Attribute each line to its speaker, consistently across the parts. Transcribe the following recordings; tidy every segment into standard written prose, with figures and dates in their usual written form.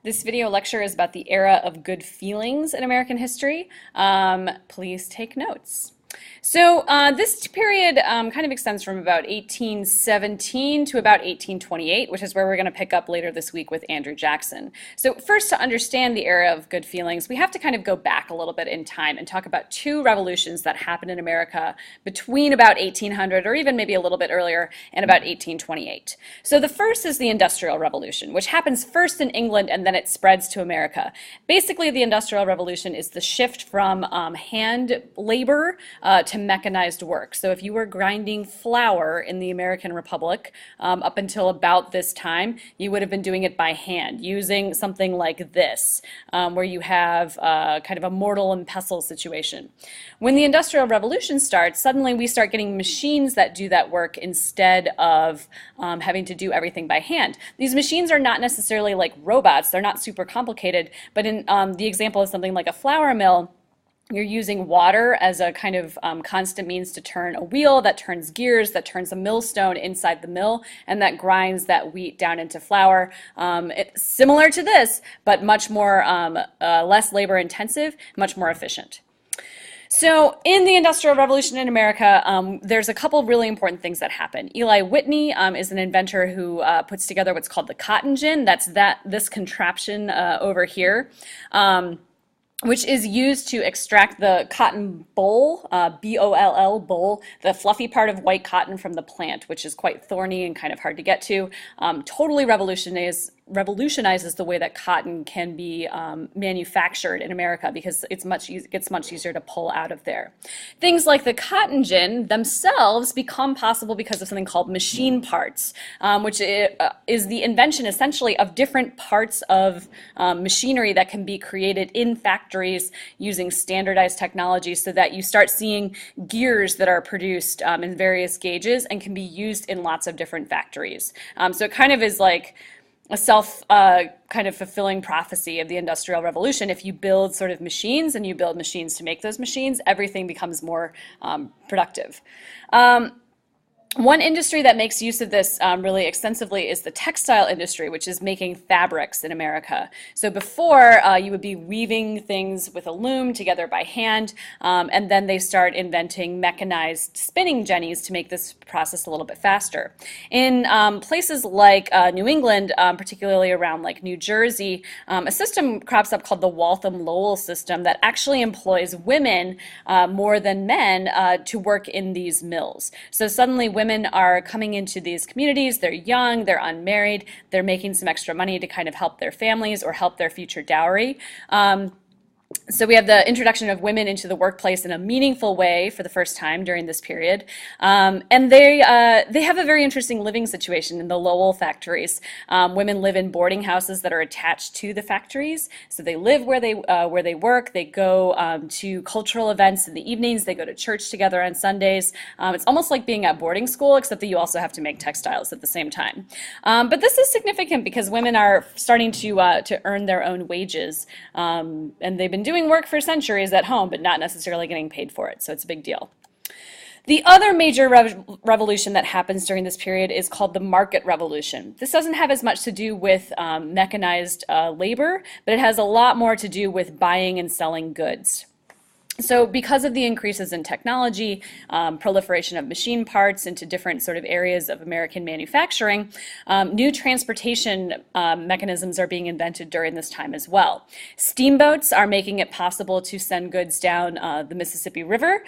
Speaker 1: This video lecture is about the era of good feelings in American history. Please take notes. So this period kind of extends from about 1817 to about 1828, which is where we're going to pick up later this week with Andrew Jackson. So first, to understand the era of good feelings, we have to kind of go back a little bit in time and talk about two revolutions that happened in America between about 1800, or even maybe a little bit earlier, and about 1828. So the first is the Industrial Revolution, which happens first in England and then it spreads to America. Basically, the Industrial Revolution is the shift from hand labor to mechanized work. So if you were grinding flour in the American Republic up until about this time, you would have been doing it by hand, using something like this, where you have kind of a mortar and pestle situation. When the Industrial Revolution starts, suddenly we start getting machines that do that work instead of having to do everything by hand. These machines are not necessarily like robots, they're not super complicated, but in the example of something like a flour mill, you're using water as a kind of constant means to turn a wheel that turns gears, that turns a millstone inside the mill, and that grinds that wheat down into flour. It's similar to this, but much more less labor intensive, much more efficient. So in the Industrial Revolution in America, there's a couple really important things that happen. Eli Whitney is an inventor who puts together what's called the cotton gin. That's this contraption over here. Which is used to extract the cotton boll, B-O-L-L, boll, the fluffy part of white cotton from the plant, which is quite thorny and kind of hard to get to. Totally revolutionizes the way that cotton can be manufactured in America because it's gets much easier to pull out of there. Things like the cotton gin themselves become possible because of something called machine parts, which is the invention essentially of different parts of machinery that can be created in factories using standardized technology so that you start seeing gears that are produced in various gauges and can be used in lots of different factories. So it kind of is like a kind of fulfilling prophecy of the Industrial Revolution. If you build sort of machines and you build machines to make those machines, everything becomes more productive. One industry that makes use of this really extensively is the textile industry, which is making fabrics in America. So before, you would be weaving things with a loom together by hand, and then they start inventing mechanized spinning jennies to make this process a little bit faster. In places like New England, particularly around like New Jersey, a system crops up called the Lowell System that actually employs women more than men to work in these mills. So suddenly women are coming into these communities, they're young, they're unmarried, they're making some extra money to kind of help their families or help their future dowry. So we have the introduction of women into the workplace in a meaningful way for the first time during this period. And they have a very interesting living situation in the Lowell factories. Women live in boarding houses that are attached to the factories. So they live where they work. They go to cultural events in the evenings. They go to church together on Sundays. It's almost like being at boarding school, except that you also have to make textiles at the same time. But this is significant because women are starting to earn their own wages, and they've been doing work for centuries at home, but not necessarily getting paid for it, so it's a big deal. The other major revolution that happens during this period is called the market revolution. This doesn't have as much to do with mechanized labor, but it has a lot more to do with buying and selling goods. So because of the increases in technology, proliferation of machine parts into different sort of areas of American manufacturing, new transportation mechanisms are being invented during this time as well. Steamboats are making it possible to send goods down the Mississippi River,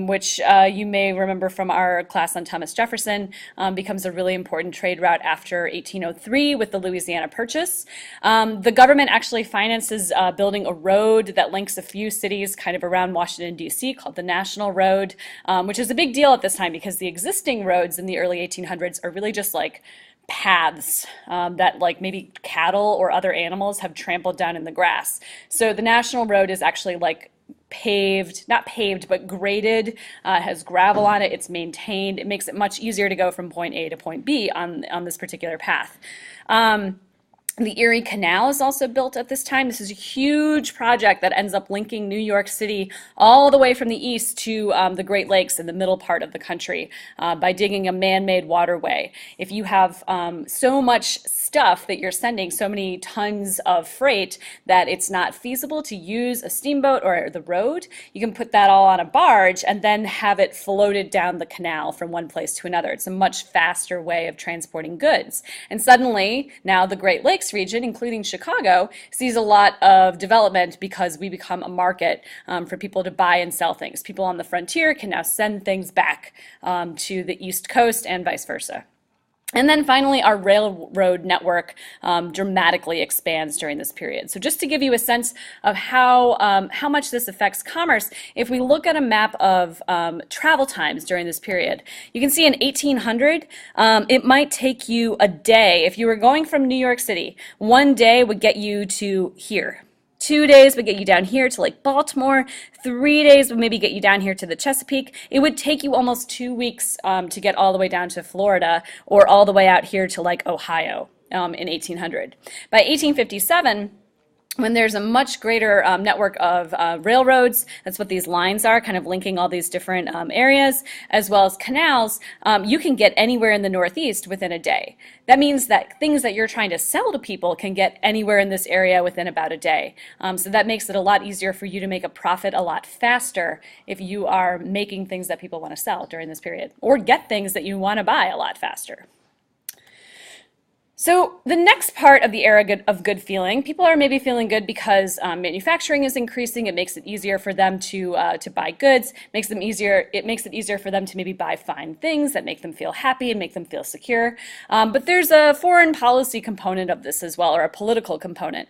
Speaker 1: which you may remember from our class on Thomas Jefferson, becomes a really important trade route after 1803 with the Louisiana Purchase. The government actually finances building a road that links a few cities kind of around Washington, D.C., called the National Road, which is a big deal at this time because the existing roads in the early 1800s are really just like paths that like maybe cattle or other animals have trampled down in the grass. So the National Road is actually like paved, not paved, but graded, has gravel on it, it's maintained. It makes it much easier to go from point A to point B on this particular path. The Erie Canal is also built at this time. This is a huge project that ends up linking New York City all the way from the east to the Great Lakes in the middle part of the country by digging a man-made waterway. If you have so much stuff that you're sending, so many tons of freight, that it's not feasible to use a steamboat or the road, you can put that all on a barge and then have it floated down the canal from one place to another. It's a much faster way of transporting goods. And suddenly, now the Great Lakes region, including Chicago, sees a lot of development because we become a market for people to buy and sell things. People on the frontier can now send things back to the East Coast and vice versa. And then finally, our railroad network dramatically expands during this period. So just to give you a sense of how much this affects commerce, if we look at a map of travel times during this period, you can see in 1800, it might take you a day. If you were going from New York City, one day would get you to here. 2 days would get you down here to like Baltimore. 3 days would maybe get you down here to the Chesapeake. It would take you almost 2 weeks to get all the way down to Florida or all the way out here to like Ohio in 1800. By 1857, when there's a much greater network of railroads, that's what these lines are, kind of linking all these different areas, as well as canals, you can get anywhere in the Northeast within a day. That means that things that you're trying to sell to people can get anywhere in this area within about a day. So that makes it a lot easier for you to make a profit a lot faster if you are making things that people want to sell during this period, or get things that you want to buy a lot faster. So the next part of the era of good feeling, people are maybe feeling good because manufacturing is increasing. It makes it easier for them to buy goods. It makes it easier for them to maybe buy fine things that make them feel happy and make them feel secure. But there's a foreign policy component of this as well, or a political component.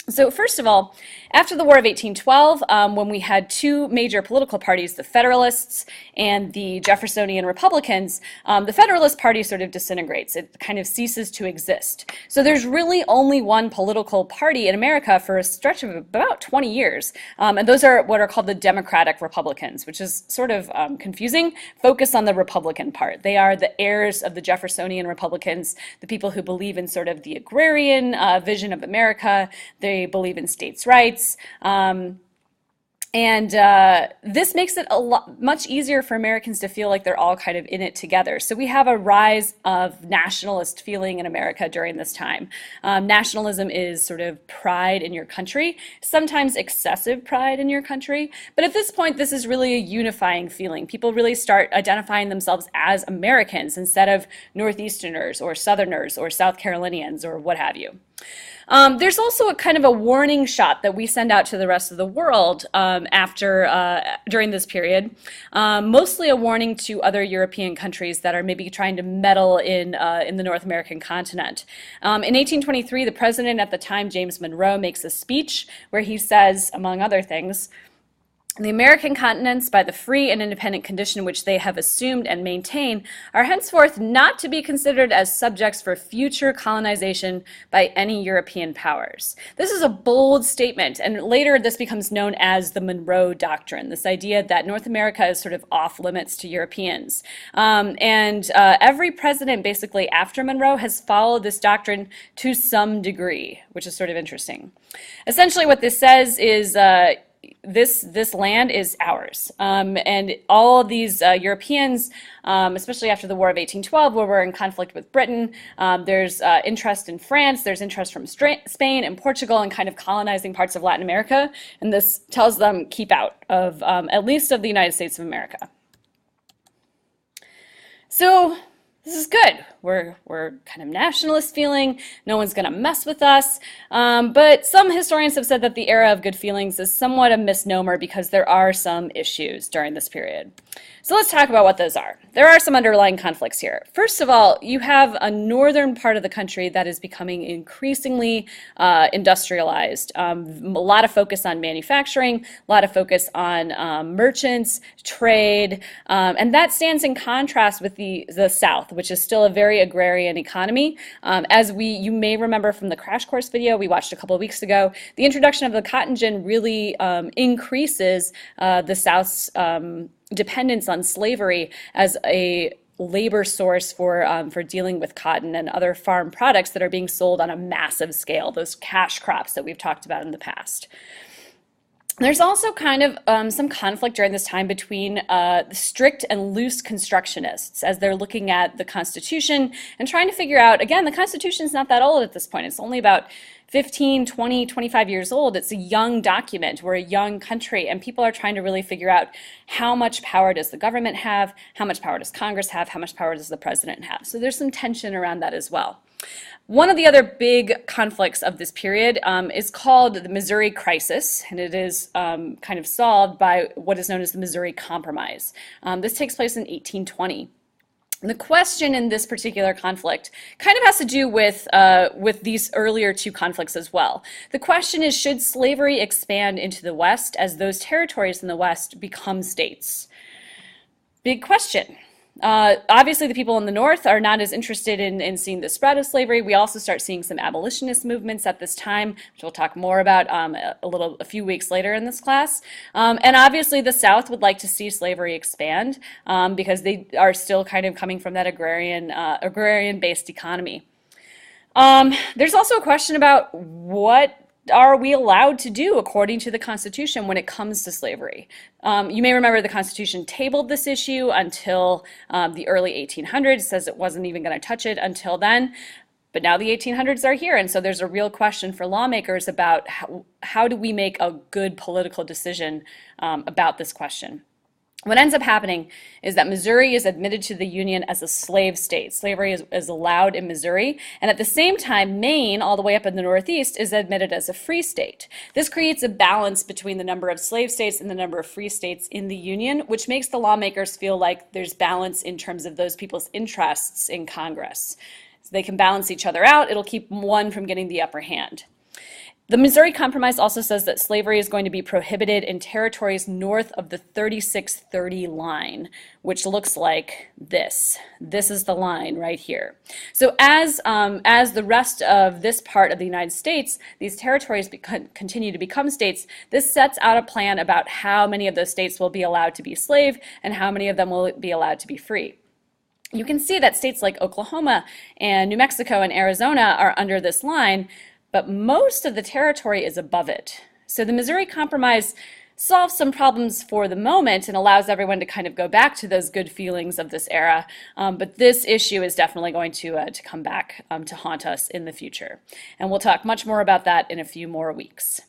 Speaker 1: So first of all, after the War of 1812, when we had two major political parties, the Federalists and the Jeffersonian Republicans, the Federalist Party sort of disintegrates. It kind of ceases to exist. So there's really only one political party in America for a stretch of about 20 years. And those are what are called the Democratic Republicans, which is sort of confusing. Focus on the Republican part. They are the heirs of the Jeffersonian Republicans, the people who believe in sort of the agrarian vision of America. They believe in states' rights. This makes it much easier for Americans to feel like they're all kind of in it together. So we have a rise of nationalist feeling in America during this time. Nationalism is sort of pride in your country, sometimes excessive pride in your country. But at this point, this is really a unifying feeling. People really start identifying themselves as Americans instead of Northeasterners or Southerners or South Carolinians or what have you. There's also a kind of a warning shot that we send out to the rest of the world during this period, mostly a warning to other European countries that are maybe trying to meddle in the North American continent. In 1823, the president at the time, James Monroe, makes a speech where he says, among other things, "The American continents, by the free and independent condition which they have assumed and maintain, are henceforth not to be considered as subjects for future colonization by any European powers." This is a bold statement, and later this becomes known as the Monroe Doctrine, this idea that North America is sort of off limits to Europeans. Every president basically after Monroe has followed this doctrine to some degree, which is sort of interesting. Essentially what this says is this land is ours. And all of these Europeans, especially after the War of 1812, where we're in conflict with Britain, there's interest in France, there's interest from Spain and Portugal in kind of colonizing parts of Latin America. And this tells them keep out of, at least of the United States of America. So this is good. We're kind of nationalist feeling. No one's going to mess with us. But some historians have said that the era of good feelings is somewhat a misnomer because there are some issues during this period. So let's talk about what those are. There are some underlying conflicts here. First of all, you have a northern part of the country that is becoming increasingly industrialized. A lot of focus on manufacturing, a lot of focus on merchants, trade, and that stands in contrast with the South, which is still a very agrarian economy. You may remember from the crash course video we watched a couple of weeks ago, the introduction of the cotton gin really increases the South's dependence on slavery as a labor source for dealing with cotton and other farm products that are being sold on a massive scale, those cash crops that we've talked about in the past. There's also kind of some conflict during this time between the strict and loose constructionists as they're looking at the Constitution and trying to figure out, again, the Constitution's not that old at this point. It's only about 15, 20, 25 years old. It's a young document. We're a young country, and people are trying to really figure out how much power does the government have, how much power does Congress have, how much power does the president have. So there's some tension around that as well. One of the other big conflicts of this period is called the Missouri Crisis, and it is kind of solved by what is known as the Missouri Compromise. This takes place in 1820. The question in this particular conflict kind of has to do with these earlier two conflicts as well. The question is, should slavery expand into the West as those territories in the West become states? Big question. Obviously, the people in the North are not as interested in seeing the spread of slavery. We also start seeing some abolitionist movements at this time, which we'll talk more about a few weeks later in this class. And obviously, the South would like to see slavery expand because they are still kind of coming from that agrarian-based economy. There's also a question about what are we allowed to do according to the Constitution when it comes to slavery? You may remember the Constitution tabled this issue until the early 1800s. It says it wasn't even going to touch it until then. But now the 1800s are here, and so there's a real question for lawmakers about how do we make a good political decision about this question. What ends up happening is that Missouri is admitted to the Union as a slave state. Slavery is allowed in Missouri, and at the same time, Maine, all the way up in the Northeast, is admitted as a free state. This creates a balance between the number of slave states and the number of free states in the Union, which makes the lawmakers feel like there's balance in terms of those people's interests in Congress. So they can balance each other out. It'll keep one from getting the upper hand. The Missouri Compromise also says that slavery is going to be prohibited in territories north of the 3630 line, which looks like this. This is the line right here. So as the rest of this part of the United States, these territories continue to become states, this sets out a plan about how many of those states will be allowed to be slave and how many of them will be allowed to be free. You can see that states like Oklahoma and New Mexico and Arizona are under this line, but most of the territory is above it. So the Missouri Compromise solves some problems for the moment and allows everyone to kind of go back to those good feelings of this era. But this issue is definitely going to come back to haunt us in the future. And we'll talk much more about that in a few more weeks.